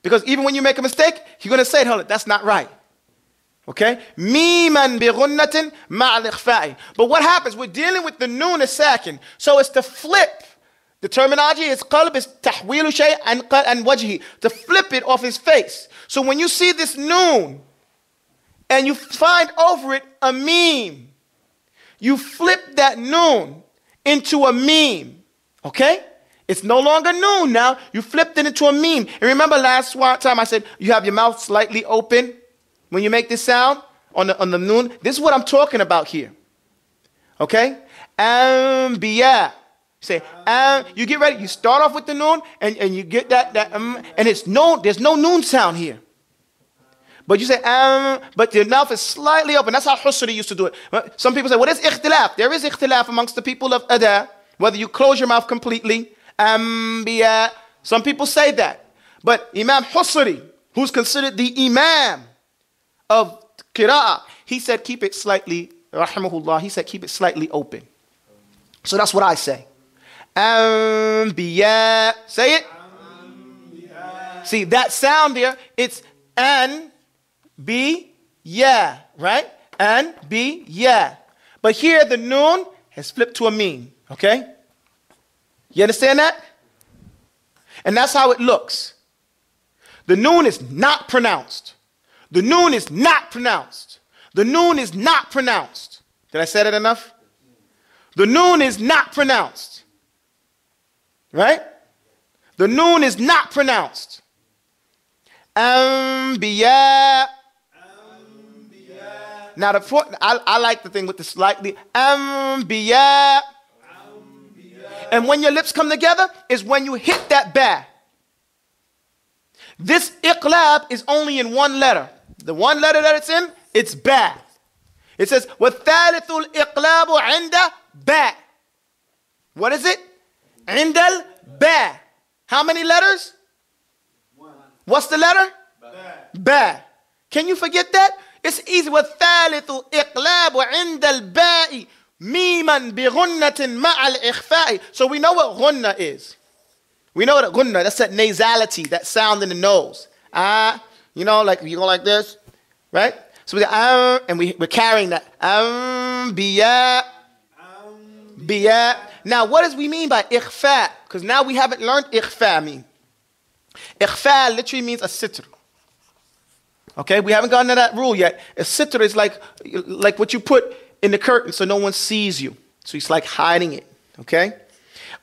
Because even when you make a mistake, you're going to say, hold it, that's not right. Okay? Miman bi ghunnatin ma'al ikhfa'i. But what happens? We're dealing with the noon as sakin. So it's to flip. The terminology is qalb, is tahweelu shay and wajhi. To flip it off his face. So when you see this noon and you find over it a meme, you flip that noon into a meme. Okay? It's no longer noon now. You flipped it into a meme. And remember last time I said you have your mouth slightly open when you make this sound on the noon. This is what I'm talking about here. Okay? Anbiya. Say, you get ready. You start off with the noon and you get that and there's no noon sound here. But you say, but your mouth is slightly open. That's how Husri used to do it. Some people say, what is ikhtilaf? There is ikhtilaf amongst the people of Ada, whether you close your mouth completely. Anbiya. Some people say that. But Imam Husri, who's considered the Imam of Qira'ah, he said keep it slightly, rahimahullah, he said keep it slightly open. So that's what I say. Anbiya. Say it. Anbiya. See that sound there, it's an, be, ya, right? And, be, ya. But here the noon has flipped to a meme, okay? You understand that? And that's how it looks. The noon is not pronounced. The noon is not pronounced. The noon is not pronounced. Did I say that enough? The noon is not pronounced. Right? The noon is not pronounced. Anbiya. Now I like the thing with the slightly Anbiya. And when your lips come together is when you hit that ba. This iqlab is only in one letter. The one letter that it's in, it's ba. It says, وَالثَّالِثُ الْإِقْلَابُ عِنْدَ ba. What is it? عِنْدَ الْبَا. How many letters? One. What's the letter? Ba. Can you forget that? It's easy. وَالثَّالِثُ الْإِقْلَابُ عِنْدَ الْبَاءِ مِيمًا بِغُنَّةٍ مَعَ الْإِخْفَاءِ. So we know what ghunna is. We know what ghunna, that's that nasality, that sound in the nose. You know, like you go like this, right? So we and we're carrying that. Biya. Biya. Now, what does we mean by ikhfa? Because now we haven't learned ikhfa mean. Ikhfa literally means a sitr. Okay, we haven't gotten to that rule yet. A sitr is like what you put in the curtain so no one sees you. So it's like hiding it, okay?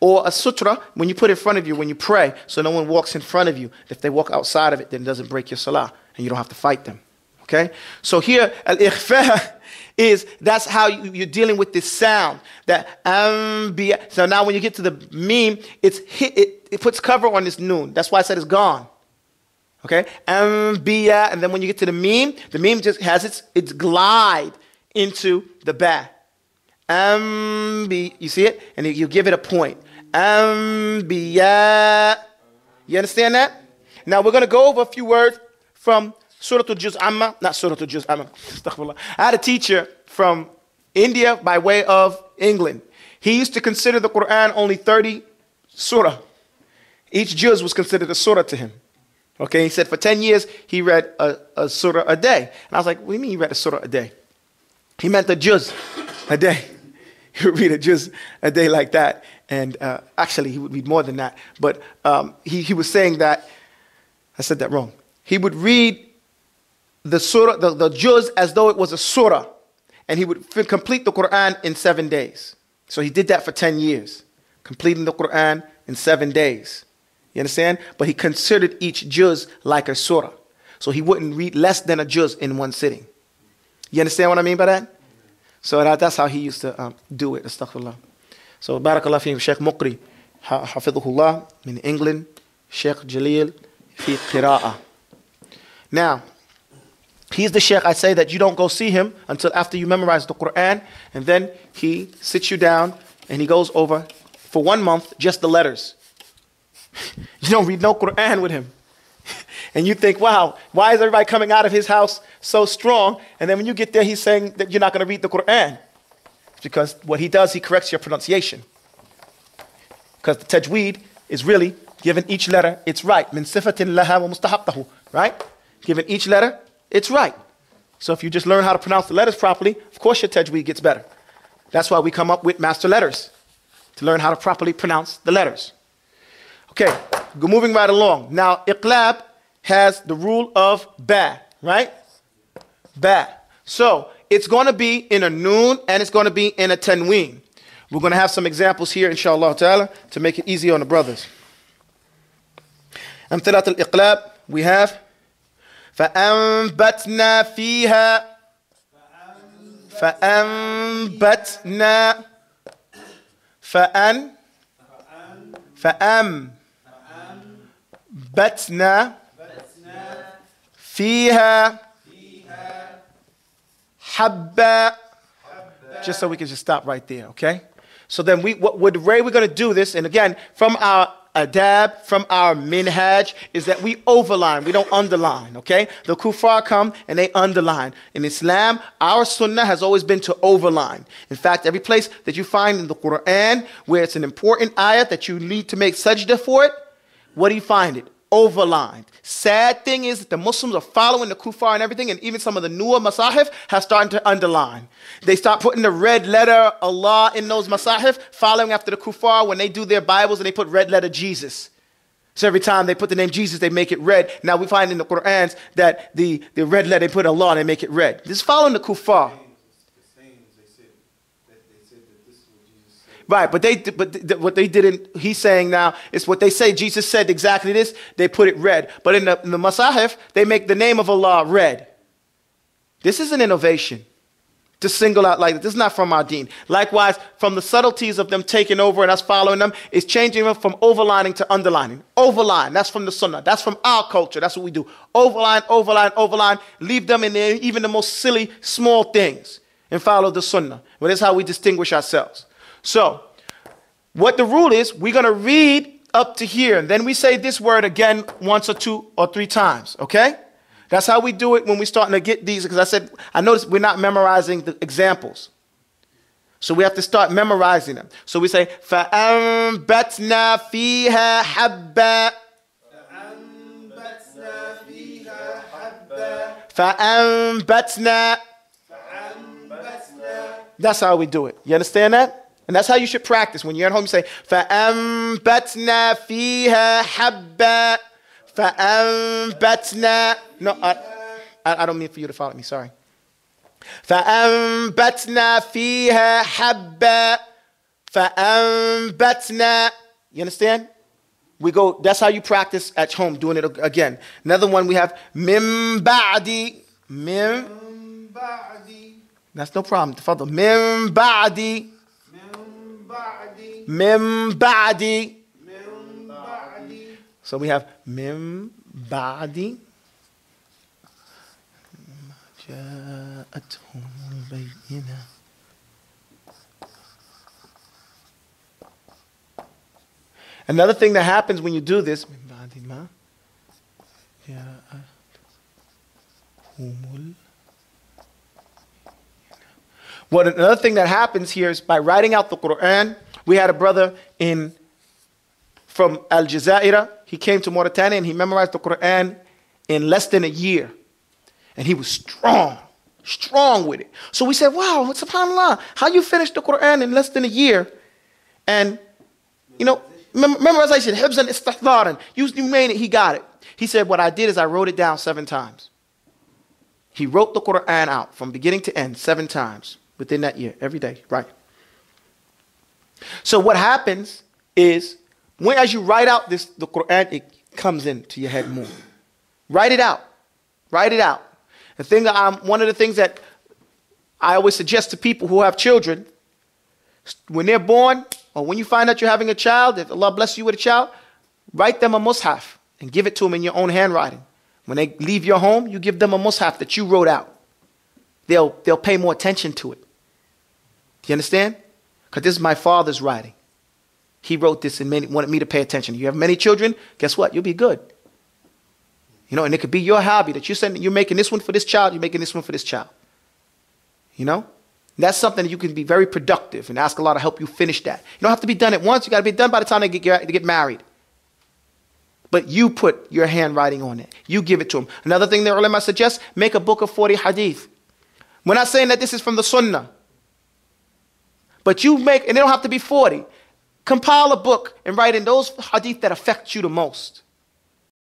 Or a sutra, when you put it in front of you when you pray, so no one walks in front of you. If they walk outside of it, then it doesn't break your salah, and you don't have to fight them, okay? So here, al-ikhfa is, that's how you're dealing with this sound. That so now when you get to the meme, it puts cover on this noon. That's why I said it's gone. Okay? And then when you get to the meme just has its glide into the ba. You see it? And you give it a point. Anbiya. You understand that? Now we're going to go over a few words from Surah Al-Juz Amma. Not Surah Al-Juz Amma. Astaghfirullah. I had a teacher from India by way of England. He used to consider the Quran only 30 surah. Each juz was considered a surah to him. Okay, he said for 10 years he read a surah a day. And I was like, what do you mean you read a surah a day? He meant a juz a day. He would read a juz a day like that. And actually, he would read more than that. But he was saying that, I said that wrong. He would read the surah, the juz as though it was a surah. And he would complete the Quran in 7 days. So he did that for 10 years. Completing the Quran in 7 days. You understand? But he considered each juz like a surah. So he wouldn't read less than a juz in one sitting. You understand what I mean by that? So that's how he used to do it. Astaghfirullah. So barakallah fi Sheikh Muqri, hafidhullah, in England, Sheikh Jalil, fi qira'ah. Now, he's the Sheikh I say that you don't go see him until after you memorize the Quran, and then he sits you down and he goes over for 1 month just the letters. You don't read no Quran with him. And you think, wow, why is everybody coming out of his house so strong? And then when you get there, he's saying that you're not going to read the Quran. It's because what he does, he corrects your pronunciation. Because the TAJWEED is really Given each letter its right. Min sifatin laha wa mustahabtahu. Right? Given each letter its right. So if you just learn how to pronounce the letters properly, of course your tajweed gets better. That's why we come up with master letters, to learn how to properly pronounce the letters. Okay, moving right along. Now, iqlab has the rule of ba, right? Ba. So it's going to be in a noon and it's going to be in a tanween. We're going to have some examples here, inshallah ta'ala, to make it easy on the brothers. Amthalat al-iqlab, we have فأنبتنا فيها فأنبتنا فأنبتنا فيها حبا. Just so we can just stop right there, okay? So then the way we're going to do this, and again, from our adab, from our minhaj, is that we overline, we don't underline, okay? The kuffar come and they underline. In Islam, our sunnah has always been to overline. In fact, every place that you find in the Quran where it's an important ayat that you need to make sajda for it, what do you find it? Overlined. Sad thing is that the Muslims are following the kuffar and everything, and even some of the newer masahif have started to underline. They start putting the red letter Allah in those masahif, following after the kuffar when they do their Bibles and they put red letter Jesus. So every time they put the name Jesus, they make it red. Now we find in the Qur'ans that the red letter, they put Allah and they make it red. This is following the kuffar. Right, but what they didn't, he's saying now, is what they say, Jesus said exactly this, they put it red. But in the Masahif, they make the name of Allah red. This is an innovation to single out like that. This is not from our deen. Likewise, from the subtleties of them taking over and us following them, is changing them from overlining to underlining. Overline, that's from the sunnah. That's from our culture. That's what we do. Overline, overline, overline. Leave them in there, even the most silly, small things, and follow the sunnah. Well, that's how we distinguish ourselves. So, what the rule is, we're going to read up to here, and then we say this word again once or two or three times, okay? That's how we do it when we're starting to get these, because I noticed we're not memorizing the examples. So we have to start memorizing them. So we say, فَأَنبَتْنَا فِيهَا حَبًّا فَأَنبَتْنَا. That's how we do it. You understand that? And that's how you should practice. When you're at home, you say, فَأَنبَتْنَا فِيهَا حَبًّا فَأَنبَتْنَا. No, I don't mean for you to follow me, sorry. فَأَنبَتْنَا فِيهَا حَبًّا فَأَنبَتْنَا. You understand? We go, that's how you practice at home, doing it again. Another one we have, مِن بَعْدِ. That's no problem. تفضل. مِن بَعْدِ. Mim ba'di. So we have mim ba'di. Another thing that happens when you do this, another thing that happens here is by writing out the Quran. We had a brother from Aljazair. He came to Mauritania and he memorized the Quran in less than a year. And he was strong with it. So we said, wow, subhanAllah, how you finished the Quran in less than a year? And, you know, memorization, hibs and istihdaran. You made it, he got it. He said, what I did is I wrote it down 7 times. He wrote the Quran out from beginning to end 7 times within that year, every day, right? So what happens is, as you write out the Quran, it comes into your head more. Write it out. Write it out. One of the things that I always suggest to people who have children, when they're born, or when you find out you're having a child, if Allah bless you with a child, write them a mushaf and give it to them in your own handwriting. When they leave your home, you give them a mushaf that you wrote out. They'll pay more attention to it. Do you understand? Because this is my father's writing. He wrote this and wanted me to pay attention. You have many children, guess what? You'll be good. You know, and it could be your hobby that you're making this one for this child, you're making this one for this child. You know? And that's something that you can be very productive and ask Allah to help you finish that. You don't have to be done at once. You got to be done by the time they get married. But you put your handwriting on it. You give it to him. Another thing the ulama suggests, make a book of 40 hadith. We're not saying that this is from the sunnah. But you make, and it don't have to be 40. Compile a book and write in those hadith that affect you the most.